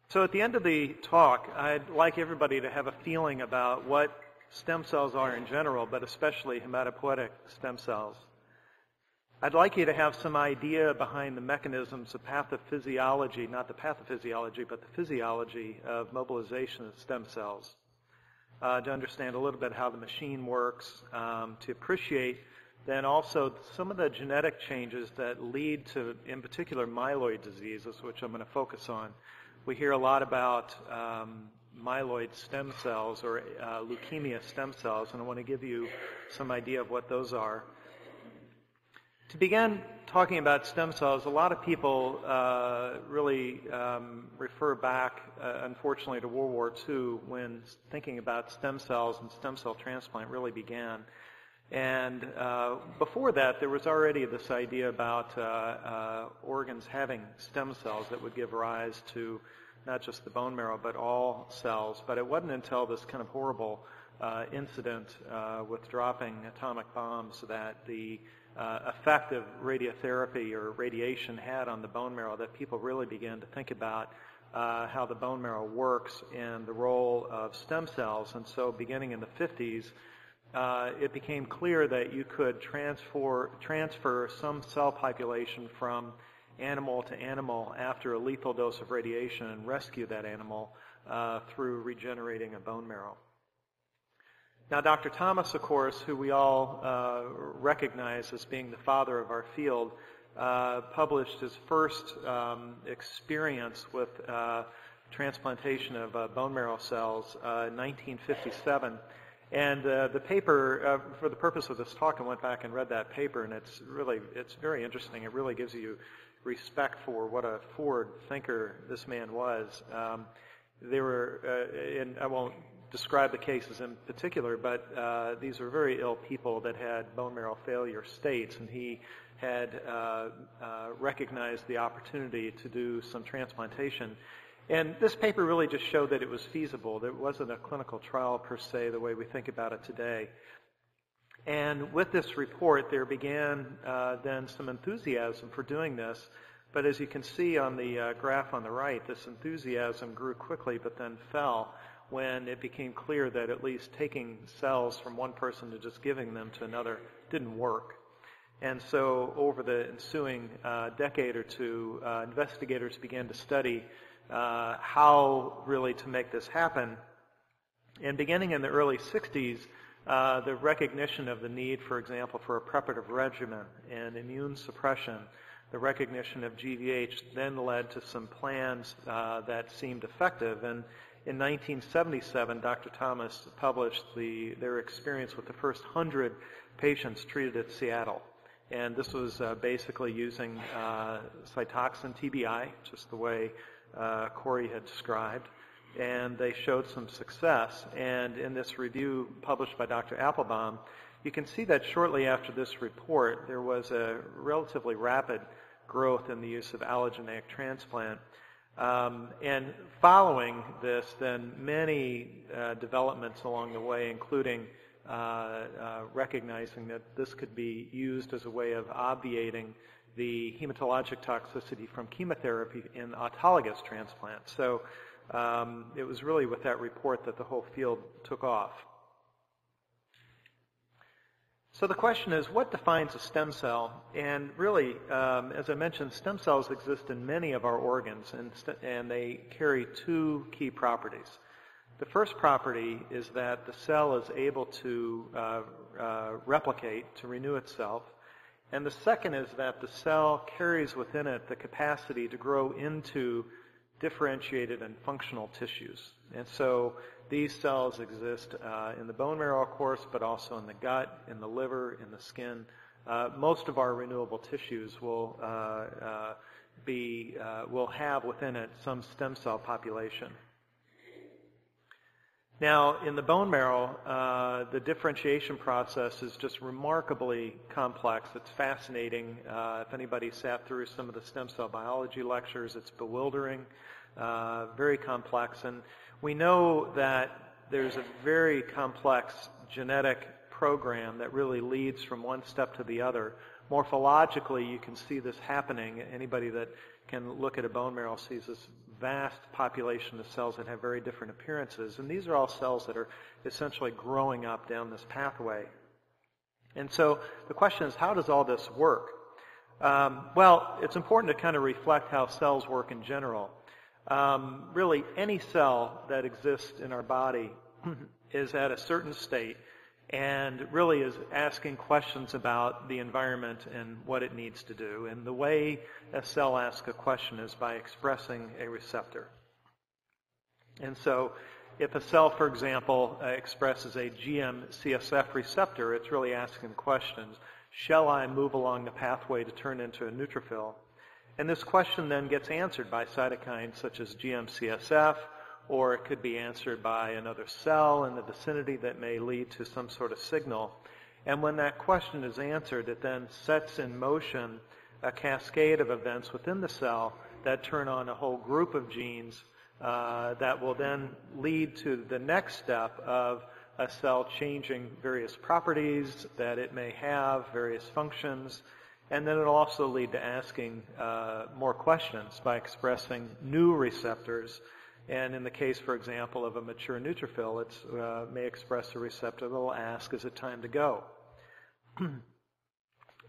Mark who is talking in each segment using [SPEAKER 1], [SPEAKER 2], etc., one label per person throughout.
[SPEAKER 1] So at the end of the talk, I'd like everybody to have a feeling about what stem cells are in general, but especially hematopoietic stem cells. I'd like you to have some idea behind the mechanisms of pathophysiology, not the pathophysiology, but the physiology of mobilization of stem cells, to understand a little bit how the machine works, to appreciate then also some of the genetic changes that lead to, in particular, myeloid diseases, which I'm going to focus on. We hear a lot about myeloid stem cells or leukemia stem cells, and I want to give you some idea of what those are. To begin talking about stem cells, a lot of people really refer back, unfortunately, to World War II when thinking about stem cells and stem cell transplant really began. And before that, there was already this idea about organs having stem cells that would give rise to not just the bone marrow, but all cells. But it wasn't until this kind of horrible incident with dropping atomic bombs that the effect of radiotherapy or radiation had on the bone marrow that people really began to think about how the bone marrow works and the role of stem cells. And so beginning in the 50s, it became clear that you could transfer some cell population from animal to animal after a lethal dose of radiation and rescue that animal through regenerating a bone marrow. Now, Dr. Thomas, of course, who we all recognize as being the father of our field, published his first experience with transplantation of bone marrow cells in 1957. And the paper, for the purpose of this talk, I went back and read that paper, and it's very interesting. It really gives you respect for what a forward thinker this man was. They were, and I won't describe the cases in particular, but these were very ill people that had bone marrow failure states, and he had recognized the opportunity to do some transplantation. And this paper really just showed that it was feasible. There wasn't a clinical trial per se the way we think about it today. And with this report, there began then some enthusiasm for doing this. But as you can see on the graph on the right, this enthusiasm grew quickly but then fell when it became clear that at least taking cells from one person and just giving them to another didn't work. And so over the ensuing decade or two, investigators began to study how really to make this happen. And beginning in the early 60s, the recognition of the need, for example, for a preparative regimen and immune suppression, the recognition of GVH then led to some plans that seemed effective. And in 1977, Dr. Thomas published their experience with the first 100 patients treated at Seattle. And this was basically using Cytoxin TBI, just the way Corey had described, and they showed some success. And in this review published by Dr. Applebaum, you can see that shortly after this report, there was a relatively rapid growth in the use of allogeneic transplant. And following this, then many developments along the way, including recognizing that this could be used as a way of obviating the hematologic toxicity from chemotherapy in autologous transplant. So it was really with that report that the whole field took off. So the question is, what defines a stem cell? And really, as I mentioned, stem cells exist in many of our organs, and they carry two key properties. The first property is that the cell is able to replicate, to renew itself. And the second is that the cell carries within it the capacity to grow into differentiated and functional tissues. And so these cells exist in the bone marrow, of course, but also in the gut, in the liver, in the skin. Most of our renewable tissues will have within it some stem cell population. Now, in the bone marrow, the differentiation process is just remarkably complex. It's fascinating. If anybody sat through some of the stem cell biology lectures, it's bewildering, very complex. And we know that there's a very complex genetic program that really leads from one step to the other morphologically, you can see this happening. Anybody that can look at a bone marrow sees this vast population of cells that have very different appearances. And these are all cells that are essentially growing up down this pathway. And so the question is, how does all this work? Well, it's important to kind of reflect how cells work in general. Really, any cell that exists in our body is at a certain state and really is asking questions about the environment and what it needs to do. And the way a cell asks a question is by expressing a receptor. And so if a cell, for example, expresses a GM-CSF receptor, it's really asking questions. Shall I move along the pathway to turn into a neutrophil? And this question then gets answered by cytokines such as GM-CSF, or it could be answered by another cell in the vicinity that may lead to some sort of signal. And when that question is answered, it then sets in motion a cascade of events within the cell that turn on a whole group of genes that will then lead to the next step of a cell changing various properties that it may have, various functions, and then it'll also lead to asking more questions by expressing new receptors. And in the case, for example, of a mature neutrophil, it may express a receptor that will ask, is it time to go?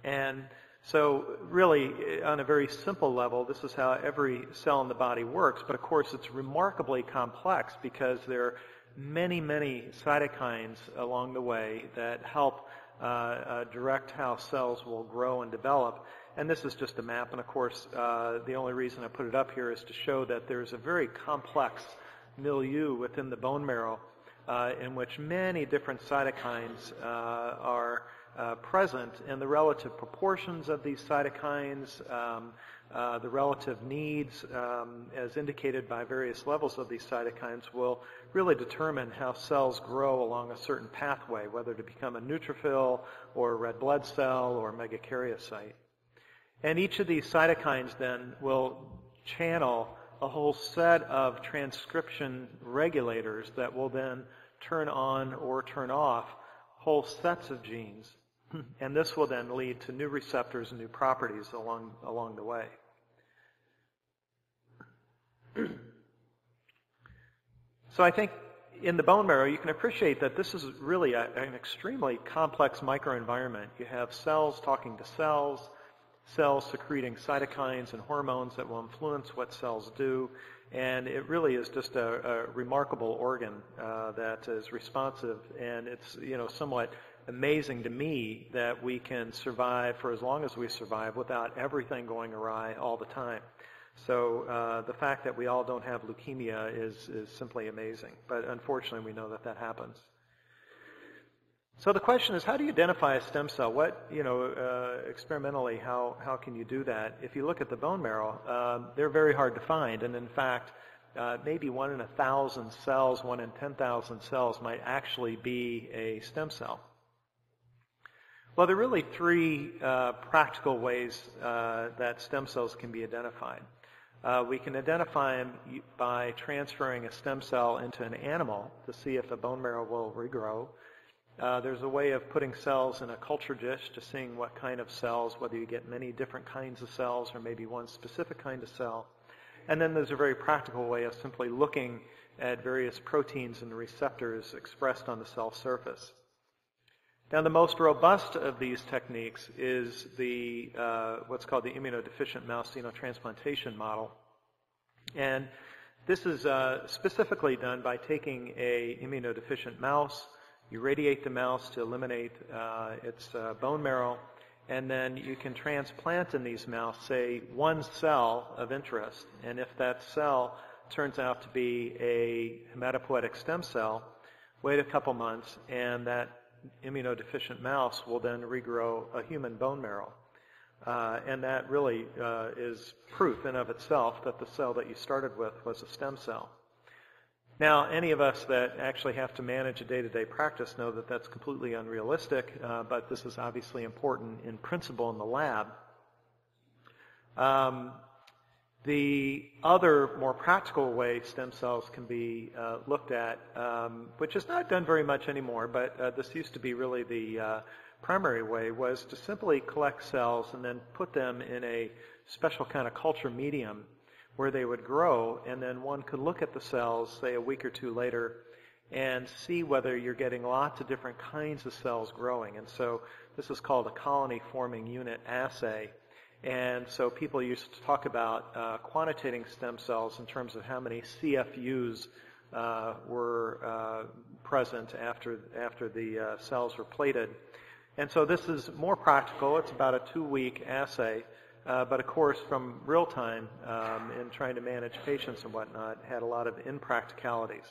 [SPEAKER 1] And so really, on a very simple level, this is how every cell in the body works. But of course, it's remarkably complex because there are many, many cytokines along the way that help direct how cells will grow and develop. And this is just a map. And of course, the only reason I put it up here is to show that there's a very complex milieu within the bone marrow in which many different cytokines are present, and the relative proportions of these cytokines, the relative needs, as indicated by various levels of these cytokines, will really determine how cells grow along a certain pathway, whether to become a neutrophil or a red blood cell or megakaryocyte. And each of these cytokines then will channel a whole set of transcription regulators that will then turn on or turn off whole sets of genes. And this will then lead to new receptors and new properties along the way. So I think in the bone marrow, you can appreciate that this is really an extremely complex microenvironment. You have cells talking to cells, cells secreting cytokines and hormones that will influence what cells do, and it really is just a remarkable organ that is responsive, and it's somewhat amazing to me that we can survive for as long as we survive without everything going awry all the time. So the fact that we all don't have leukemia is simply amazing, but unfortunately we know that happens. So the question is, how do you identify a stem cell? Experimentally, how can you do that? If you look at the bone marrow, they're very hard to find, and in fact, maybe 1 in 1,000 cells, 1 in 10,000 cells might actually be a stem cell. Well, there are really 3 practical ways that stem cells can be identified. We can identify them by transferring a stem cell into an animal to see if the bone marrow will regrow. There's a way of putting cells in a culture dish to seeing what kind of cells, whether you get many different kinds of cells or maybe one specific kind of cell. And then there's a very practical way of simply looking at various proteins and receptors expressed on the cell surface. Now, the most robust of these techniques is the what's called the immunodeficient mouse xenotransplantation model. And this is specifically done by taking an immunodeficient mouse. You radiate the mouse to eliminate its bone marrow, and then you can transplant in these mouse, say, one cell of interest. And if that cell turns out to be a hematopoietic stem cell, wait a couple months, and that immunodeficient mouse will then regrow a human bone marrow. And that really is proof in of itself that the cell that you started with was a stem cell. Now, any of us that actually have to manage a day-to-day practice know that that's completely unrealistic, but this is obviously important in principle in the lab. The other more practical way stem cells can be looked at, which is not done very much anymore, but this used to be really the primary way was to simply collect cells and then put them in a special kind of culture medium where they would grow, and then one could look at the cells, say a week or two later, and see whether you're getting lots of different kinds of cells growing. And so this is called a colony forming unit assay. And so people used to talk about quantitating stem cells in terms of how many CFUs were present after the cells were plated. And so this is more practical. It's about a 2-week assay. But of course, from real time in trying to manage patients and whatnot, had a lot of impracticalities.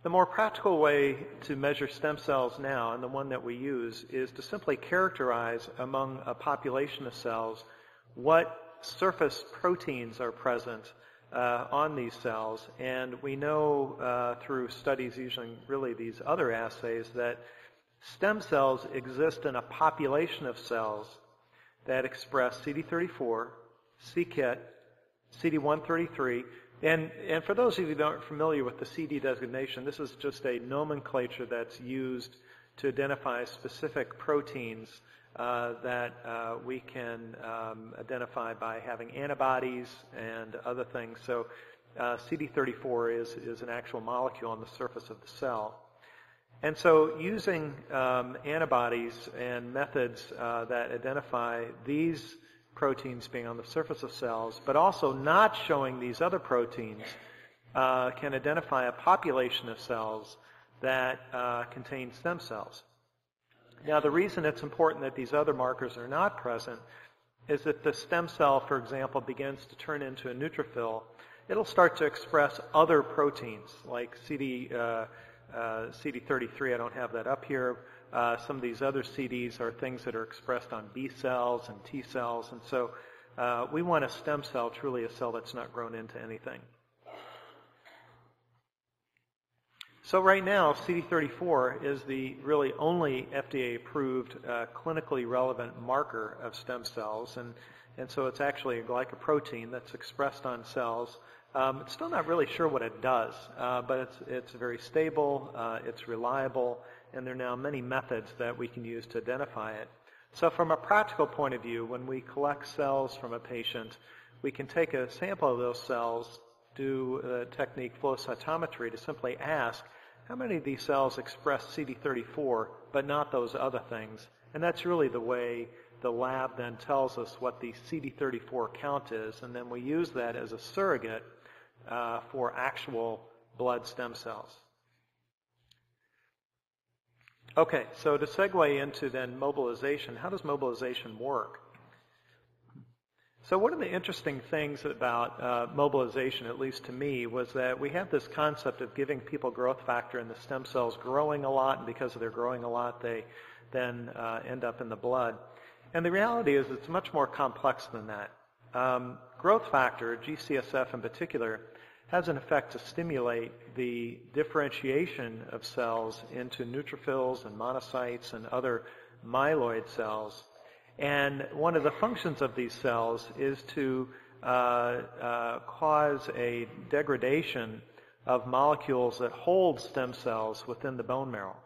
[SPEAKER 1] The more practical way to measure stem cells now, and the one that we use, is to simply characterize among a population of cells what surface proteins are present on these cells. And we know through studies using really these other assays that stem cells exist in a population of cells that express CD34, c-KIT, CD133, and for those of you who aren't familiar with the CD designation, this is just a nomenclature that's used to identify specific proteins that we can identify by having antibodies and other things. So CD34 is an actual molecule on the surface of the cell. And so using antibodies and methods that identify these proteins being on the surface of cells, but also not showing these other proteins, can identify a population of cells that contain stem cells. Now, the reason it's important that these other markers are not present is that the stem cell, for example, begins to turn into a neutrophil. It'll start to express other proteins like CD33. I don't have that up here. Some of these other CDs are things that are expressed on B cells and T cells, and so we want a stem cell, truly a cell that's not grown into anything. So right now, CD34 is the really only FDA-approved clinically relevant marker of stem cells, and so it's actually a glycoprotein that's expressed on cells. It's still not really sure what it does, but it's very stable, it's reliable, and there are now many methods that we can use to identify it. So from a practical point of view, when we collect cells from a patient, we can take a sample of those cells, do a technique flow cytometry to simply ask, how many of these cells express CD34 but not those other things? And that's really the way the lab then tells us what the CD34 count is, and then we use that as a surrogate for actual blood stem cells. Okay, so to segue into then mobilization, how does mobilization work? So one of the interesting things about mobilization, at least to me, was that we have this concept of giving people growth factor and the stem cells growing a lot, and because of their growing a lot, they then end up in the blood. And the reality is it's much more complex than that. Growth factor, GCSF in particular, has an effect to stimulate the differentiation of cells into neutrophils and monocytes and other myeloid cells. And one of the functions of these cells is to cause a degradation of molecules that hold stem cells within the bone marrow.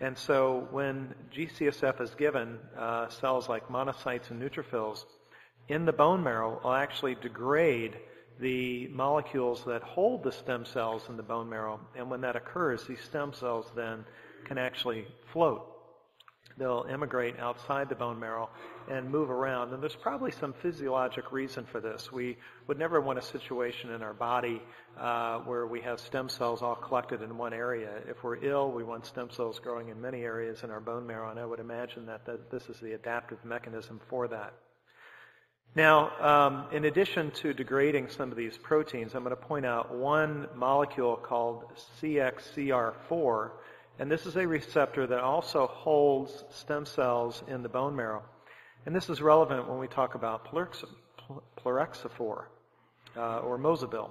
[SPEAKER 1] And so when GCSF is given, cells like monocytes and neutrophils in the bone marrow will actually degrade the molecules that hold the stem cells in the bone marrow. And when that occurs, these stem cells then can actually float. They'll emigrate outside the bone marrow and move around. And there's probably some physiologic reason for this. We would never want a situation in our body where we have stem cells all collected in one area. If we're ill, we want stem cells growing in many areas in our bone marrow, and I would imagine that this is the adaptive mechanism for that. Now, in addition to degrading some of these proteins, I'm going to point out one molecule called CXCR4, and this is a receptor that also holds stem cells in the bone marrow. And this is relevant when we talk about Plexifor or Mosabil.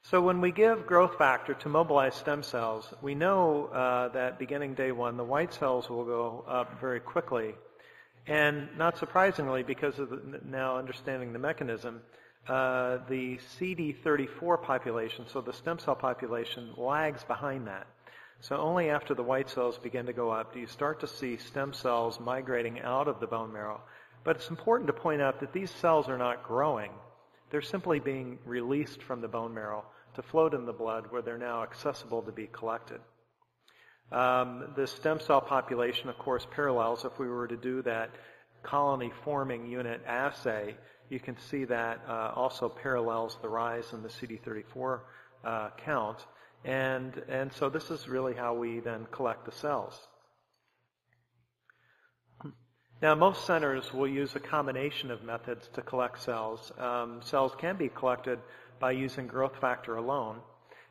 [SPEAKER 1] So when we give growth factor to mobilize stem cells, we know that beginning day one, the white cells will go up very quickly. And not surprisingly, because of now understanding the mechanism, the CD34 population, so the stem cell population, lags behind that. So only after the white cells begin to go up do you start to see stem cells migrating out of the bone marrow. But it's important to point out that these cells are not growing. They're simply being released from the bone marrow to float in the blood where they're now accessible to be collected. The stem cell population, of course, parallels. If we were to do that colony forming unit assay, you can see that also parallels the rise in the CD34 count. And so this is really how we then collect the cells. Now, most centers will use a combination of methods to collect cells. Cells can be collected by using growth factor alone.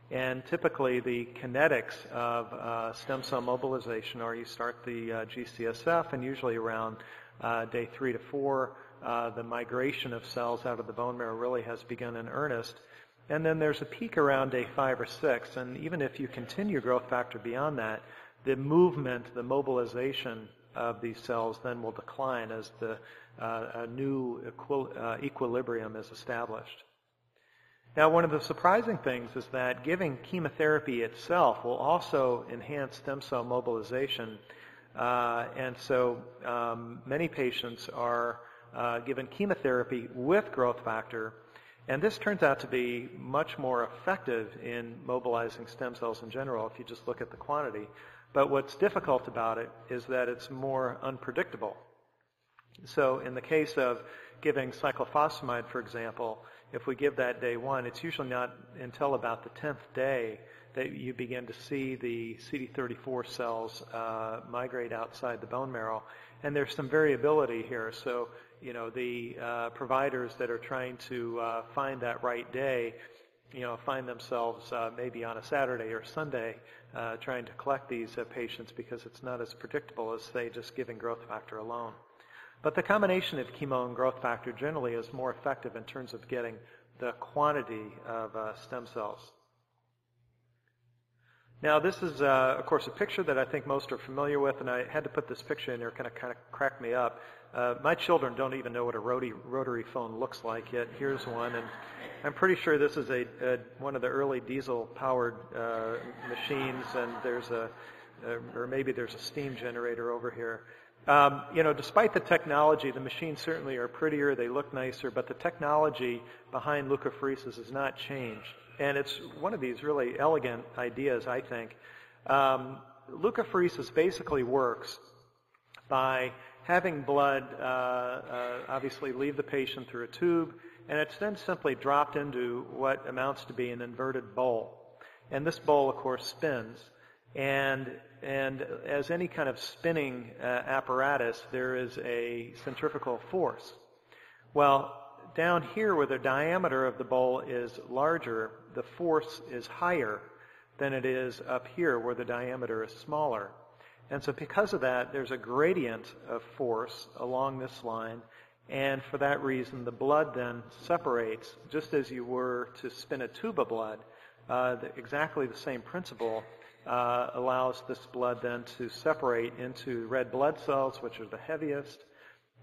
[SPEAKER 1] And typically the kinetics of stem cell mobilization are you start the GCSF, and usually around day 3 to 4, the migration of cells out of the bone marrow really has begun in earnest. And then there's a peak around day 5 or 6, and even if you continue growth factor beyond that, the movement, the mobilization of these cells then will decline as a new equilibrium is established. Now, one of the surprising things is that giving chemotherapy itself will also enhance stem cell mobilization, and so many patients are given chemotherapy with growth factor, and this turns out to be much more effective in mobilizing stem cells in general if you just look at the quantity. But what's difficult about it is that it's more unpredictable. So in the case of giving cyclophosphamide, for example, if we give that day 1, it's usually not until about the 10th day that you begin to see the CD34 cells migrate outside the bone marrow. And there's some variability here. So, the providers that are trying to find that right day, find themselves maybe on a Saturday or Sunday trying to collect these patients because it's not as predictable as, say, just giving growth factor alone. But the combination of chemo and growth factor generally is more effective in terms of getting the quantity of stem cells. Now, this is, of course, a picture that I think most are familiar with, and I had to put this picture in there, kind of cracked me up. My children don't even know what a rotary phone looks like yet. Here's one, and I'm pretty sure this is one of the early diesel-powered machines, and or maybe there's a steam generator over here. Despite the technology, the machines certainly are prettier, they look nicer, but the technology behind leukapheresis has not changed. And it's one of these really elegant ideas, I think. Leukapheresis basically works by having blood obviously leave the patient through a tube, and it's then simply dropped into what amounts to be an inverted bowl. And this bowl, of course, spins. And as any kind of spinning apparatus, there is a centrifugal force. Well, down here where the diameter of the bowl is larger, the force is higher than it is up here where the diameter is smaller. And so because of that, there's a gradient of force along this line, and for that reason, the blood then separates, just as you were to spin a tube of blood. Exactly the same principle allows this blood then to separate into red blood cells, which are the heaviest,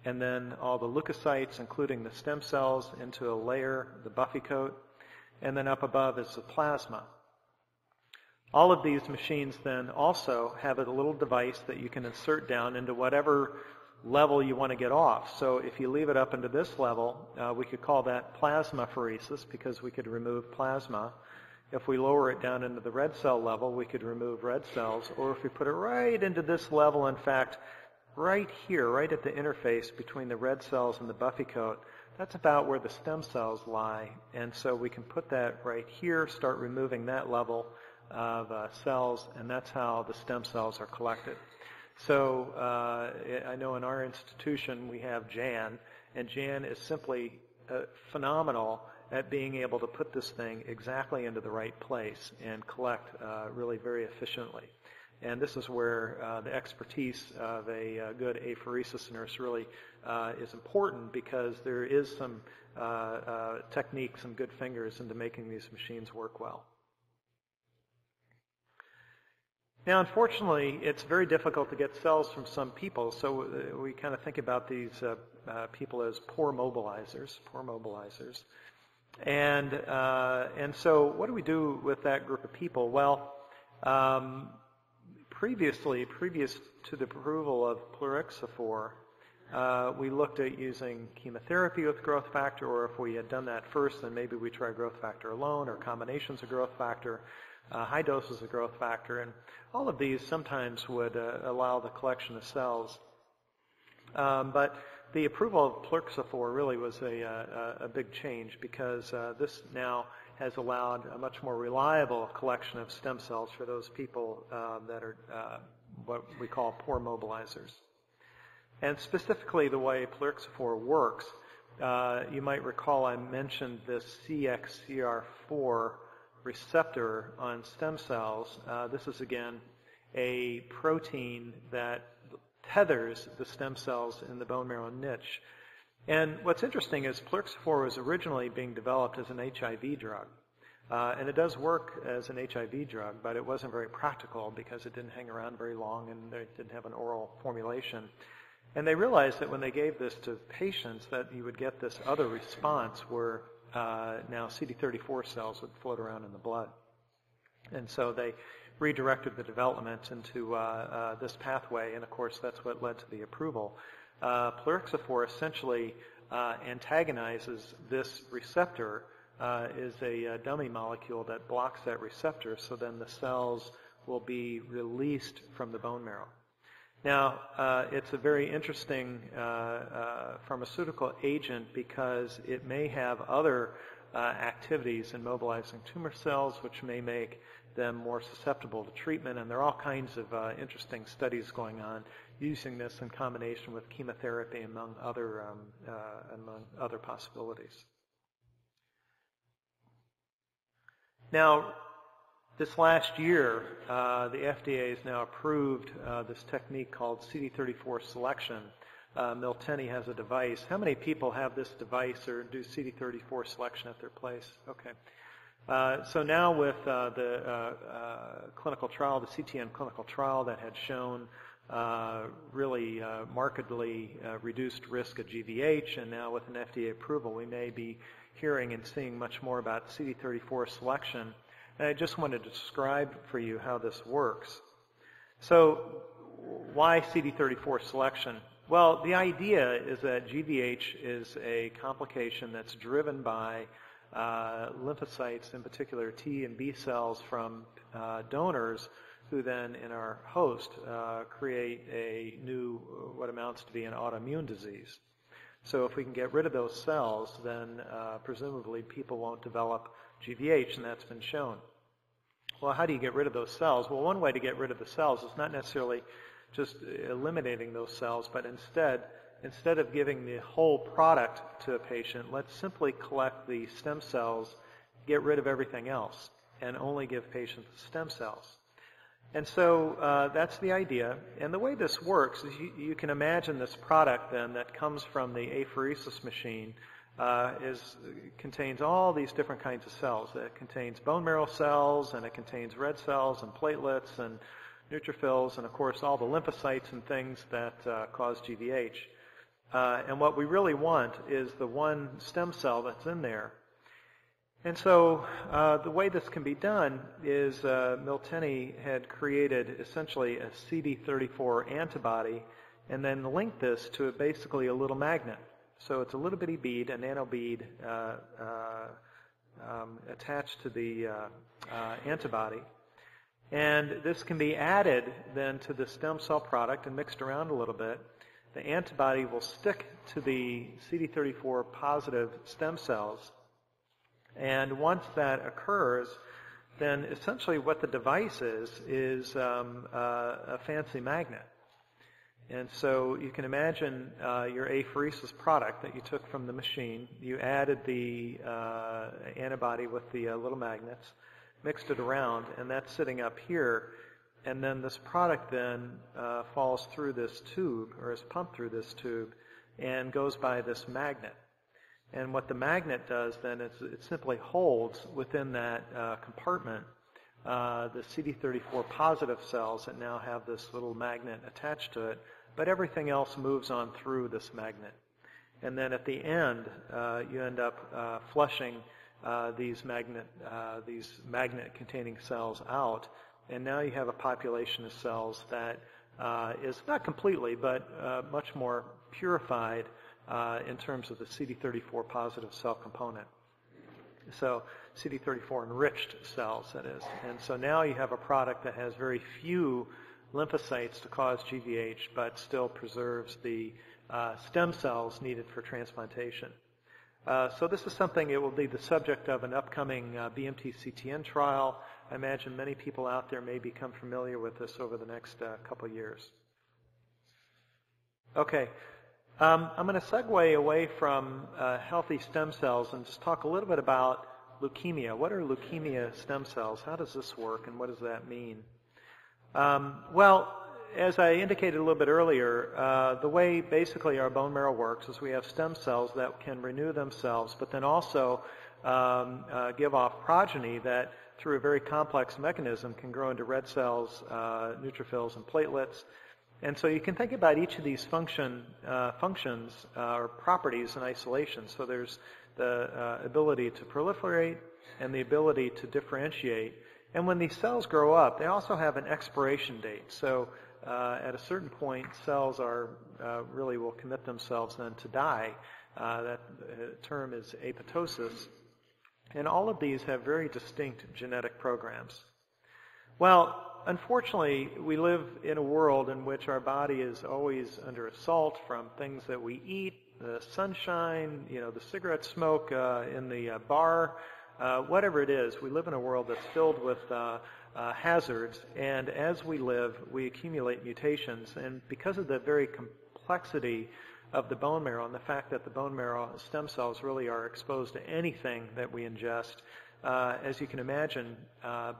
[SPEAKER 1] and then all the leukocytes, including the stem cells, into a layer, the buffy coat, and then up above is the plasma. All of these machines then also have a little device that you can insert down into whatever level you want to get off. So if you leave it up into this level, we could call that plasmapheresis because we could remove plasma. If we lower it down into the red cell level, we could remove red cells. Or if we put it right into this level, in fact, right here, right at the interface between the red cells and the buffy coat, that's about where the stem cells lie. And so we can put that right here, start removing that level of cells, and that's how the stem cells are collected. So I know in our institution we have Jan, and Jan is simply phenomenal at being able to put this thing exactly into the right place and collect really very efficiently. And this is where the expertise of a good apheresis nurse really is important, because there is some technique, some good fingers into making these machines work well. Now, unfortunately, it's very difficult to get cells from some people, so we kind of think about these people as poor mobilizers. And so what do we do with that group of people? Well, previous to the approval of plerixafor, we looked at using chemotherapy with growth factor, or if we had done that first, then maybe we try growth factor alone or combinations of growth factor, high doses of growth factor, and all of these sometimes would allow the collection of cells. But the approval of plerixafor really was a big change, because this now has allowed a much more reliable collection of stem cells for those people that are what we call poor mobilizers. And specifically the way plerixafor works, you might recall I mentioned this CXCR4 receptor on stem cells. This is, again, a protein that tethers the stem cells in the bone marrow niche. And what's interesting is plerixafor was originally being developed as an HIV drug. And it does work as an HIV drug, but it wasn't very practical because it didn't hang around very long and they didn't have an oral formulation. And they realized that when they gave this to patients that you would get this other response where now CD34 cells would float around in the blood. And so they redirected the development into this pathway, and of course that's what led to the approval. Plerixafor essentially antagonizes this receptor, is a dummy molecule that blocks that receptor, so then the cells will be released from the bone marrow. Now, it's a very interesting pharmaceutical agent because it may have other activities in mobilizing tumor cells, which may make them more susceptible to treatment, and there are all kinds of interesting studies going on using this in combination with chemotherapy among other possibilities. Now, this last year, the FDA has now approved this technique called CD34 selection. Miltenyi has a device. How many people have this device or do CD34 selection at their place? Okay. So now with the clinical trial, the CTN clinical trial that had shown really markedly reduced risk of GVH, and now with an FDA approval, we may be hearing and seeing much more about CD34 selection. And I just wanted to describe for you how this works. So why CD34 selection? Well, the idea is that GVH is a complication that's driven by lymphocytes, in particular T and B cells from donors, who then in our host create a new, what amounts to be an autoimmune disease. So if we can get rid of those cells, then presumably people won't develop GVH, and that's been shown. Well, how do you get rid of those cells? Well, one way to get rid of the cells is not necessarily just eliminating those cells, but instead of giving the whole product to a patient, let's simply collect the stem cells, get rid of everything else, and only give patients the stem cells. And so that's the idea. And the way this works is you can imagine this product then that comes from the apheresis machine contains all these different kinds of cells. It contains bone marrow cells, and it contains red cells and platelets and neutrophils, and of course all the lymphocytes and things that cause GVH. And what we really want is the one stem cell that's in there. And so the way this can be done is Miltenyi had created essentially a CD34 antibody and then linked this to basically a little magnet. So it's a little bitty bead, a nano bead attached to the antibody. And this can be added then to the stem cell product and mixed around a little bit. The antibody will stick to the CD34 positive stem cells. And once that occurs, then essentially what the device is a fancy magnet. And so you can imagine your apheresis product that you took from the machine. You added the antibody with the little magnets, mixed it around, and that's sitting up here. And then this product then falls through this tube, or is pumped through this tube, and goes by this magnet. And what the magnet does then is it simply holds within that compartment the CD34 positive cells that now have this little magnet attached to it, but everything else moves on through this magnet. And then at the end, you end up flushing these magnet-containing cells out, and now you have a population of cells that is not completely, but much more purified in terms of the CD34 positive cell component. So CD34 enriched cells, that is. And so now you have a product that has very few lymphocytes to cause GVH, but still preserves the stem cells needed for transplantation. So this is something, it will be the subject of an upcoming BMT-CTN trial. I imagine many people out there may become familiar with this over the next couple years. Okay, I'm going to segue away from healthy stem cells and just talk a little bit about leukemia. What are leukemia stem cells? How does this work, and what does that mean? Well, as I indicated a little bit earlier, the way basically our bone marrow works is we have stem cells that can renew themselves, but then also give off progeny that, through a very complex mechanism, can grow into red cells, neutrophils, and platelets. And so you can think about each of these functions or properties in isolation. So there's the ability to proliferate and the ability to differentiate. And when these cells grow up, they also have an expiration date. So at a certain point, cells really will commit themselves then to die. That term is apoptosis. And all of these have very distinct genetic programs. Well, unfortunately, we live in a world in which our body is always under assault from things that we eat, the sunshine, the cigarette smoke in the bar, whatever it is. We live in a world that's filled with hazards, and as we live, we accumulate mutations. And because of the very complexity of the bone marrow and the fact that the bone marrow stem cells really are exposed to anything that we ingest, as you can imagine,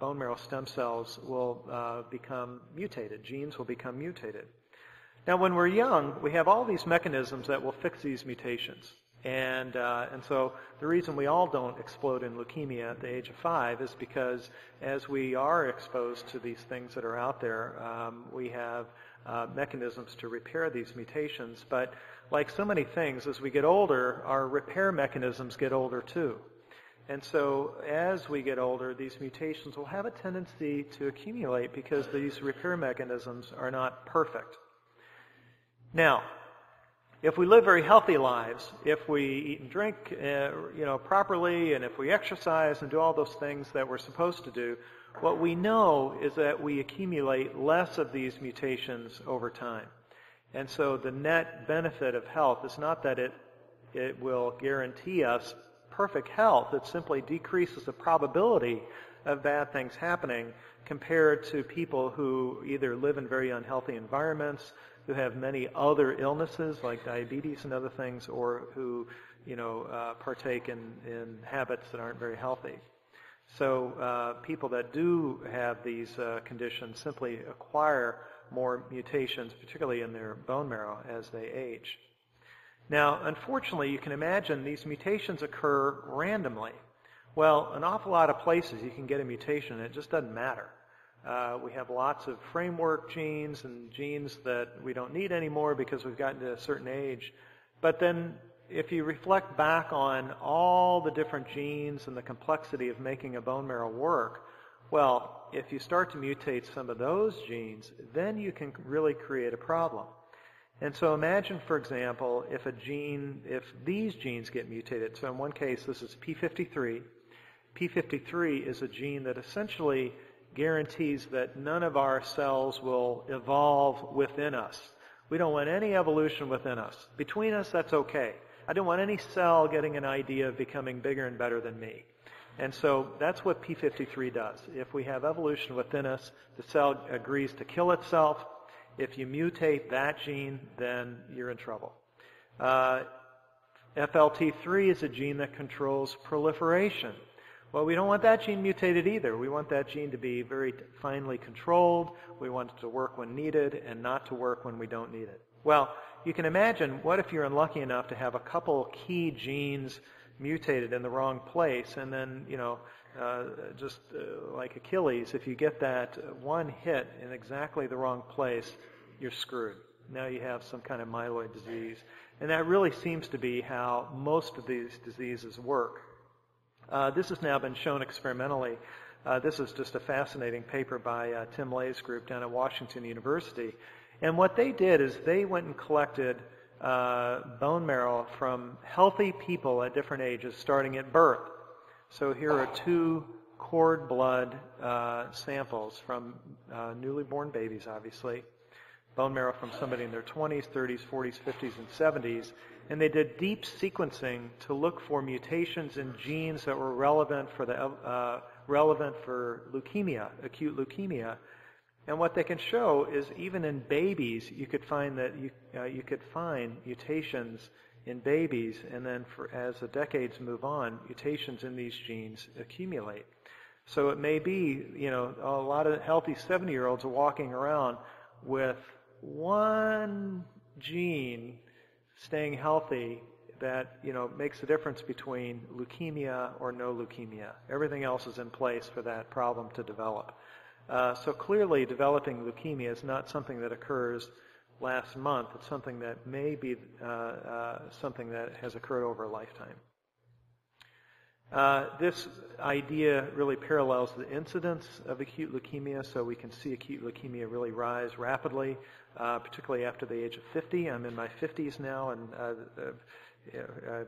[SPEAKER 1] bone marrow stem cells will become mutated. Genes will become mutated. Now, when we're young, we have all these mechanisms that will fix these mutations. And so the reason we all don't explode in leukemia at the age of 5 is because as we are exposed to these things that are out there, we have mechanisms to repair these mutations. But like so many things, as we get older, our repair mechanisms get older too. And so as we get older, these mutations will have a tendency to accumulate because these repair mechanisms are not perfect. Now, if we live very healthy lives, if we eat and drink properly, and if we exercise and do all those things that we're supposed to do, what we know is that we accumulate less of these mutations over time. And so the net benefit of health is not that it will guarantee us perfect health. It simply decreases the probability of bad things happening compared to people who either live in very unhealthy environments, who have many other illnesses like diabetes and other things, or who partake in habits that aren't very healthy. So people that do have these conditions simply acquire more mutations, particularly in their bone marrow, as they age. Now, unfortunately, you can imagine these mutations occur randomly. Well, an awful lot of places you can get a mutation, and it just doesn't matter. We have lots of framework genes and genes that we don't need anymore because we've gotten to a certain age. But then if you reflect back on all the different genes and the complexity of making a bone marrow work, well, if you start to mutate some of those genes, then you can really create a problem. And so imagine, for example, if these genes get mutated. So in one case, this is P53. P53 is a gene that essentially guarantees that none of our cells will evolve within us. We don't want any evolution within us. Between us, that's okay. I don't want any cell getting an idea of becoming bigger and better than me. And so that's what P53 does. If we have evolution within us, the cell agrees to kill itself. If you mutate that gene, then you're in trouble. FLT3 is a gene that controls proliferation. Well, we don't want that gene mutated either. We want that gene to be very finely controlled. We want it to work when needed and not to work when we don't need it. Well, you can imagine, what if you're unlucky enough to have a couple key genes mutated in the wrong place, and then, like Achilles, if you get that one hit in exactly the wrong place, you're screwed. Now you have some kind of myeloid disease. And that really seems to be how most of these diseases work. This has now been shown experimentally. This is just a fascinating paper by Tim Lay's group down at Washington University. And what they did is they went and collected bone marrow from healthy people at different ages starting at birth. So here are 2 cord blood samples from newly born babies, obviously. Bone marrow from somebody in their 20s, 30s, 40s, 50s, and 70s. And they did deep sequencing to look for mutations in genes that were relevant for leukemia, acute leukemia. And what they can show is even in babies, you could find that you could find mutations in babies, and then as the decades move on, mutations in these genes accumulate. So it may be, a lot of healthy 70-year-olds are walking around with one gene staying healthy that, makes the difference between leukemia or no leukemia. Everything else is in place for that problem to develop. So clearly developing leukemia is not something that occurs last month. It's something that may be something that has occurred over a lifetime. This idea really parallels the incidence of acute leukemia, so we can see acute leukemia really rise rapidly, particularly after the age of 50. I'm in my 50s now, and I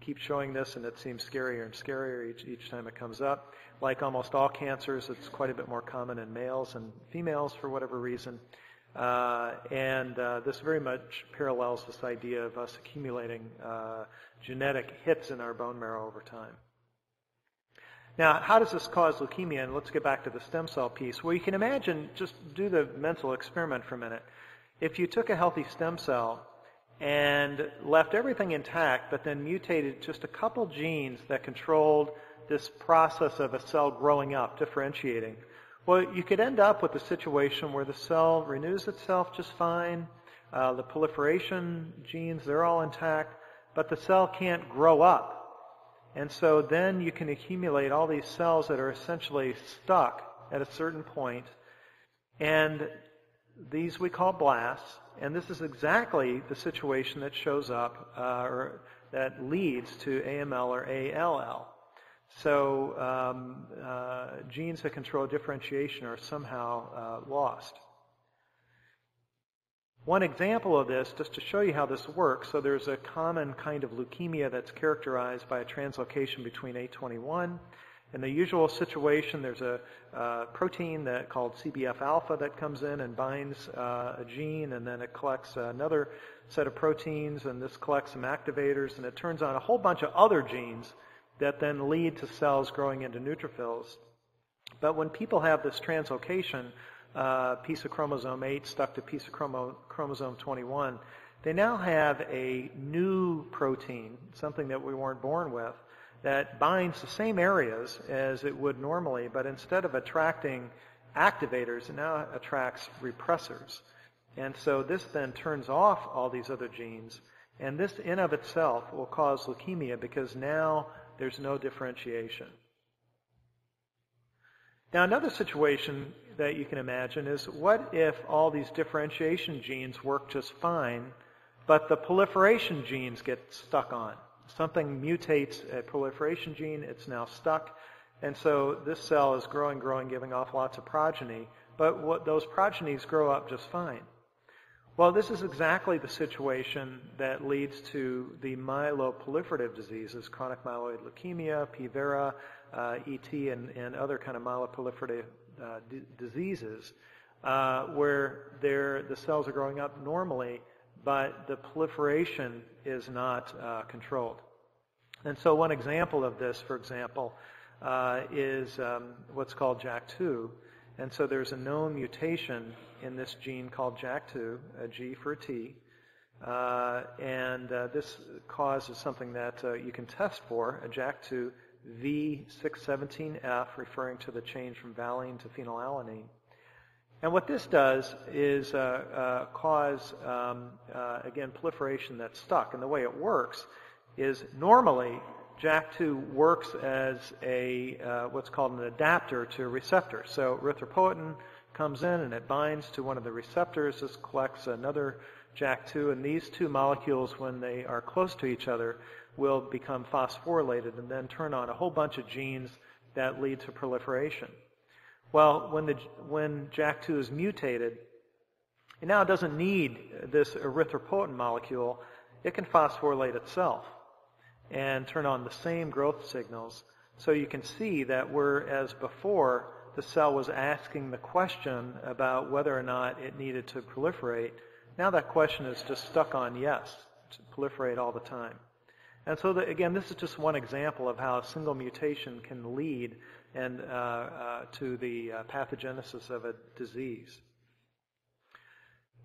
[SPEAKER 1] keep showing this, and it seems scarier and scarier each time it comes up. Like almost all cancers, it's quite a bit more common in males and females for whatever reason. This very much parallels this idea of us accumulating genetic hits in our bone marrow over time. Now, how does this cause leukemia? And let's get back to the stem cell piece. Well, you can imagine, just do the mental experiment for a minute. If you took a healthy stem cell and left everything intact, but then mutated just a couple genes that controlled this process of a cell growing up, differentiating, well, you could end up with a situation where the cell renews itself just fine, the proliferation genes, they're all intact, but the cell can't grow up. And so then you can accumulate all these cells that are essentially stuck at a certain point, and these we call blasts, and this is exactly the situation that shows up, or that leads to AML or ALL. So genes that control differentiation are somehow lost. One example of this, just to show you how this works, so there's a common kind of leukemia that's characterized by a translocation between A21. In the usual situation, there's a protein called CBF-alpha that comes in and binds a gene, and then it collects another set of proteins, and this collects some activators, and it turns on a whole bunch of other genes that then lead to cells growing into neutrophils. But when people have this translocation, piece of chromosome 8 stuck to piece of chromosome 21, they now have a new protein, something that we weren't born with, that binds the same areas as it would normally, but instead of attracting activators, it now attracts repressors. And so this then turns off all these other genes, and this in of itself will cause leukemia because now there's no differentiation. Now, another situation that you can imagine is, what if all these differentiation genes work just fine, but the proliferation genes get stuck on? Something mutates a proliferation gene, it's now stuck, and so this cell is growing, giving off lots of progeny, but those progenies grow up just fine. Well, this is exactly the situation that leads to the myeloproliferative diseases, chronic myeloid leukemia, P. vera, ET, and other kind of myeloproliferative diseases, where the cells are growing up normally, but the proliferation is not controlled. And so one example of this, for example, is what's called JAK2. And so there's a known mutation in this gene called JAK2, a G for a T, and this causes something that you can test for, a JAK2 V617F, referring to the change from valine to phenylalanine. And what this does is cause, again, proliferation that's stuck. And the way it works is normally JAK2 works as what's called an adapter to a receptor. So erythropoietin comes in and it binds to one of the receptors. This collects another JAK2, and these two molecules, when they are close to each other, will become phosphorylated and then turn on a whole bunch of genes that lead to proliferation. Well, when JAK2 is mutated, it now doesn't need this erythropoietin molecule. It can phosphorylate itself and turn on the same growth signals. So you can see that whereas before the cell was asking the question about whether or not it needed to proliferate, now that question is just stuck on yes, to proliferate all the time. And so, again, this is just one example of how a single mutation can lead to the pathogenesis of a disease.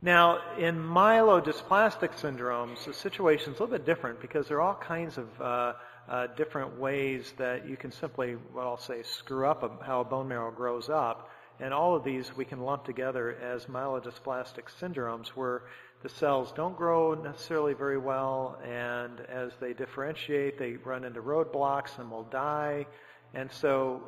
[SPEAKER 1] Now, in myelodysplastic syndromes, the situation is a little bit different because there are all kinds of different ways that you can simply, well, I'll say, screw up how a bone marrow grows up. And all of these we can lump together as myelodysplastic syndromes where the cells don't grow necessarily very well, and as they differentiate, they run into roadblocks and will die. And so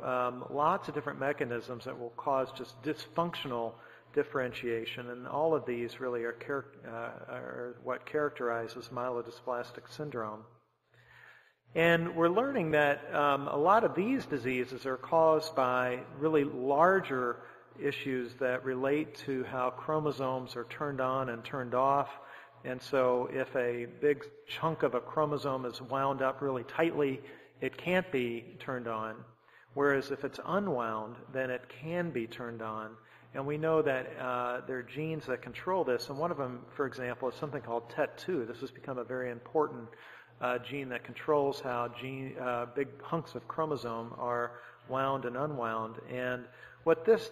[SPEAKER 1] lots of different mechanisms that will cause just dysfunctional differentiation, and all of these really are what characterizes myelodysplastic syndrome. And we're learning that a lot of these diseases are caused by really larger issues that relate to how chromosomes are turned on and turned off. And so if a big chunk of a chromosome is wound up really tightly, it can't be turned on. Whereas if it's unwound, then it can be turned on. And we know that there are genes that control this. And one of them, for example, is something called TET2. This has become a very important gene that controls how big hunks of chromosome are wound and unwound. And what this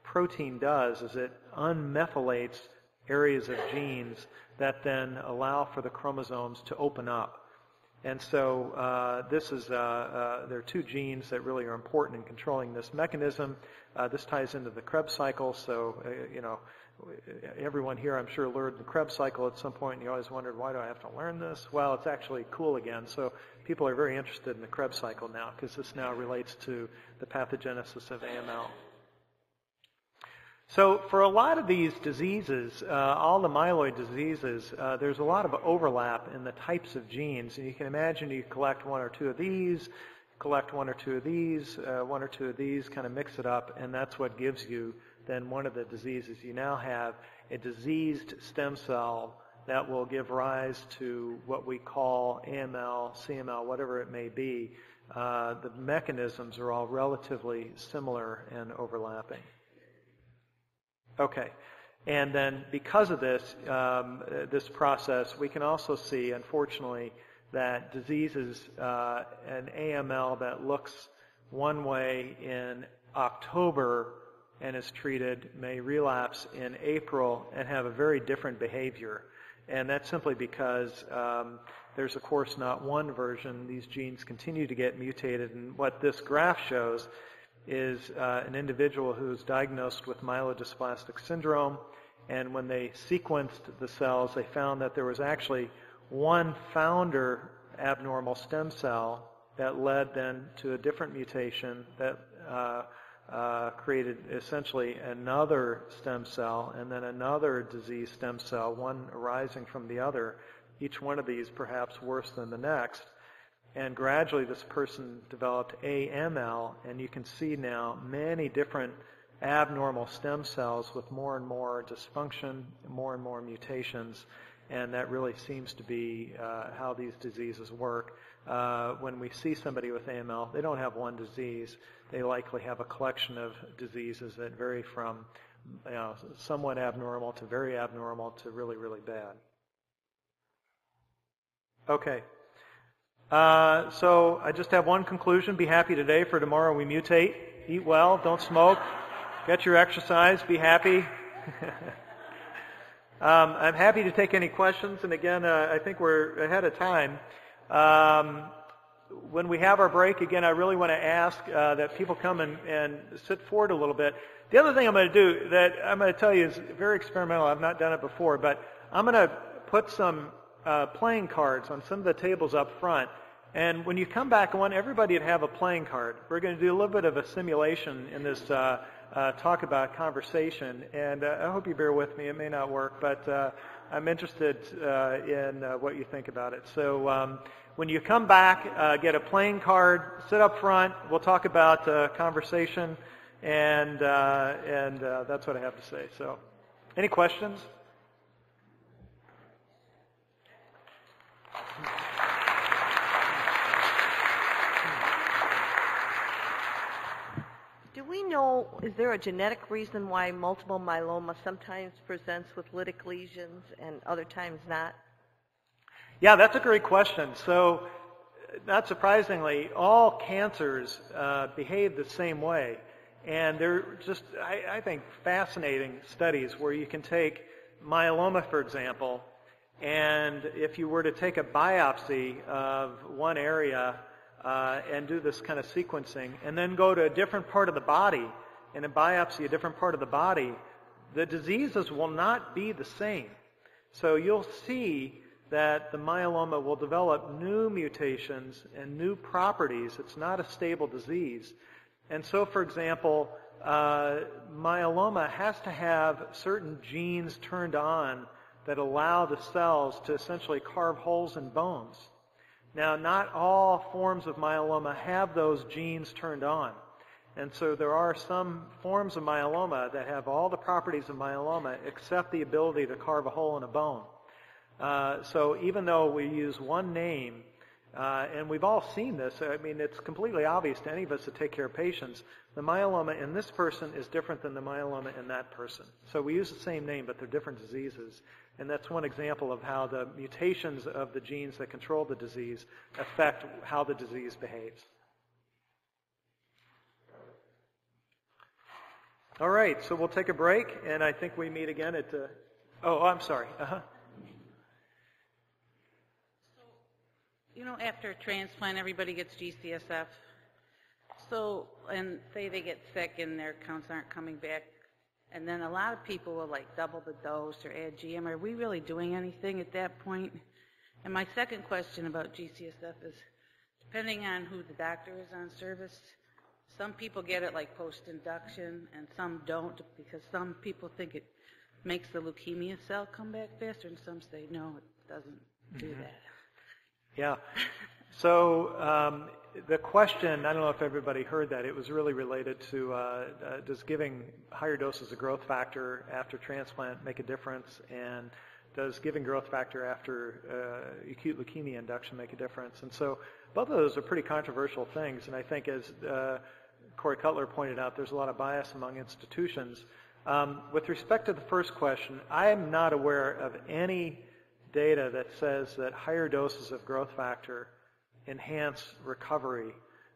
[SPEAKER 1] protein does is it unmethylates areas of genes that then allow for the chromosomes to open up. And so there are two genes that really are important in controlling this mechanism. This ties into the Krebs cycle, so everyone here, I'm sure, learned the Krebs cycle at some point, and you always wondered, why do I have to learn this? Well, it's actually cool again. So people are very interested in the Krebs cycle now because this now relates to the pathogenesis of AML. So for a lot of these diseases, all the myeloid diseases, there's a lot of overlap in the types of genes. And you can imagine you collect one or two of these, collect one or two of these, one or two of these, kind of mix it up, and that's what gives you then one of the diseases. You now have a diseased stem cell that will give rise to what we call AML, CML, whatever it may be. The mechanisms are all relatively similar and overlapping. Okay, and then because of this, this process, we can also see, unfortunately, that diseases, an AML that looks one way in October and is treated may relapse in April and have a very different behavior. And that's simply because there's, of course, not one version. These genes continue to get mutated, and what this graph shows is an individual who's diagnosed with myelodysplastic syndrome, and when they sequenced the cells, they found that there was actually one founder abnormal stem cell that led then to a different mutation that created essentially another stem cell and then another disease stem cell, one arising from the other, each one of these perhaps worse than the next. And gradually this person developed AML, and you can see now many different abnormal stem cells with more and more dysfunction, more and more mutations, and that really seems to be how these diseases work. When we see somebody with AML, they don't have one disease. They likely have a collection of diseases that vary from somewhat abnormal to very abnormal to really, really bad. Okay. So I just have one conclusion. Be happy today, for tomorrow we mutate. Eat well, don't smoke, get your exercise, be happy. I'm happy to take any questions, and again, I think we're ahead of time. When we have our break, again, I really want to ask that people come and sit forward a little bit. The other thing I'm going to do that I'm going to tell you is very experimental. I've not done it before, but I'm going to put some playing cards on some of the tables up front. And when you come back, I want everybody to have a playing card. We're going to do a little bit of a simulation in this talk about conversation. And I hope you bear with me. It may not work, but I'm interested in what you think about it. So when you come back, get a playing card, sit up front. We'll talk about conversation, and that's what I have to say. So, any questions?
[SPEAKER 2] Do we know, is there a genetic reason why multiple myeloma sometimes presents with lytic lesions and other times not?
[SPEAKER 1] Yeah, that's a great question. So, not surprisingly, all cancers behave the same way. And they're just, I think, fascinating studies where you can take myeloma, for example, and if you were to take a biopsy of one area and do this kind of sequencing, and then go to a different part of the body and a biopsy a different part of the body, the diseases will not be the same. So you'll see that the myeloma will develop new mutations and new properties. It's not a stable disease. And so, for example, myeloma has to have certain genes turned on that allow the cells to essentially carve holes in bones. Now, not all forms of myeloma have those genes turned on. And so there are some forms of myeloma that have all the properties of myeloma except the ability to carve a hole in a bone. So even though we use one name, and we've all seen this, I mean, it's completely obvious to any of us that take care of patients, the myeloma in this person is different than the myeloma in that person. So we use the same name, but they're different diseases. And that's one example of how the mutations of the genes that control the disease affect how the disease behaves. All right, so we'll take a break, and I think we meet again at... Oh, I'm sorry.
[SPEAKER 3] You know, after a transplant, everybody gets GCSF. So, and say they get sick and their counts aren't coming back, and then a lot of people will like double the dose or add GM. Are we really doing anything at that point? And my second question about GCSF is, depending on who the doctor is on service, some people get it like post-induction and some don't, because some people think it makes the leukemia cell come back faster, and some say no, it doesn't do that.
[SPEAKER 1] Yeah. So the question, I don't know if everybody heard that, it was really related to does giving higher doses of growth factor after transplant make a difference, and does giving growth factor after acute leukemia induction make a difference? And so both of those are pretty controversial things, and I think as Corey Cutler pointed out, there's a lot of bias among institutions. With respect to the first question, I am not aware of any data that says that higher doses of growth factor enhance recovery.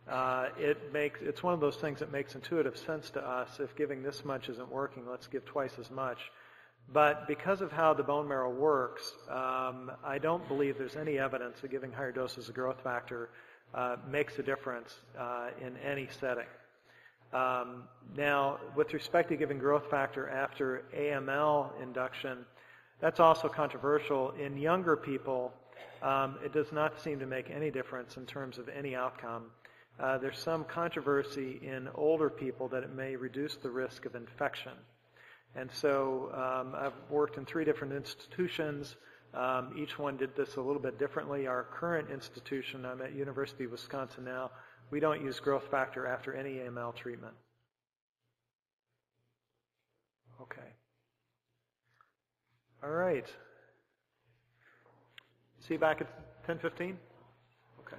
[SPEAKER 1] It's one of those things that makes intuitive sense to us. If giving this much isn't working, let's give twice as much. But because of how the bone marrow works, I don't believe there's any evidence that giving higher doses of growth factor makes a difference in any setting. Now, with respect to giving growth factor after AML induction, that's also controversial. In younger people, it does not seem to make any difference in terms of any outcome. There's some controversy in older people that it may reduce the risk of infection. And so I've worked in 3 different institutions. Each one did this a little bit differently. Our current institution, I'm at University of Wisconsin now, we don't use growth factor after any AML treatment. Okay. All right. See you back at 10:15? Okay.